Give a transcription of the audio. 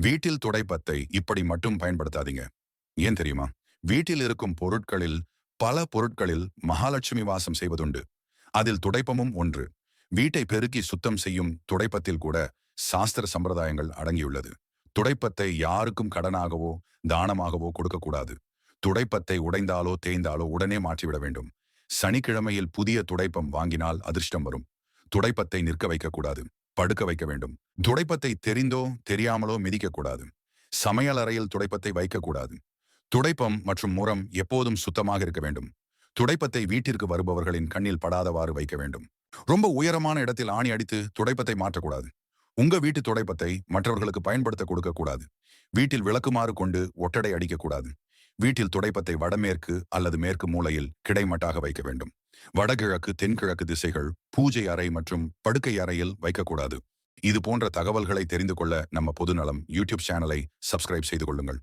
வீட்டில் துடைப்பத்தை இப்படி மட்டும் பயன்படுத்தாதீங்க. ஏன் தெரியுமா? வீட்டில் இருக்கும் பொருட்களில் பல பொருட்களில் மகாலட்சுமி வாசம் செய்வதுண்டு. அதில் துடைப்பமும் ஒன்று. வீட்டை பெருக்கி சுத்தம் செய்யும் துடைப்பத்தில் கூட சாஸ்திர சம்பிரதாயங்கள் அடங்கியுள்ளது. துடைப்பத்தை யாருக்கும் கடனாகவோ தானமாகவோ கொடுக்கக்கூடாது. துடைப்பத்தை உடைந்தாலோ தேய்ந்தாலோ உடனே மாற்றிவிட வேண்டும். சனிக்கிழமையில் புதிய துடைப்பம் வாங்கினால் அதிர்ஷ்டம் வரும். துடைப்பத்தை நிற்க வைக்கக்கூடாது, படுக்க வைக்க வேண்டும். துடைப்பத்தை தெரிந்தோ தெரியாமலோ மிதிக்கக்கூடாது. சமையல் அறையில் துடைப்பத்தை வைக்கக்கூடாது. துடைப்பம் மற்றும் முறம் எப்போதும் சுத்தமாக இருக்க வேண்டும். துடைப்பத்தை வீட்டிற்கு வருபவர்களின் கண்ணில் படாதவாறு வைக்க வேண்டும். ரொம்ப உயரமான இடத்தில் ஆணி அடித்து துடைப்பத்தை மாற்றக்கூடாது. உங்க வீட்டு துடைப்பத்தை மற்றவர்களுக்கு பயன்படுத்த கொடுக்க கூடாது. வீட்டில் விளக்குமாறு கொண்டு ஒட்டடை அடிக்கக்கூடாது. வீட்டில் துடைப்பத்தை வடமேற்கு அல்லது மேற்கு மூலையில் கிடைமட்டாக வைக்க வேண்டும். வடகிழக்கு தென்கிழக்கு திசைகள், பூஜை அறை மற்றும் படுக்கை அறையில் வைக்கக்கூடாது. இது போன்ற தகவல்களை தெரிந்து கொள்ள நம்ம பொதுநலம் யூடியூப் சேனலை சப்ஸ்கிரைப் செய்து கொள்ளுங்கள்.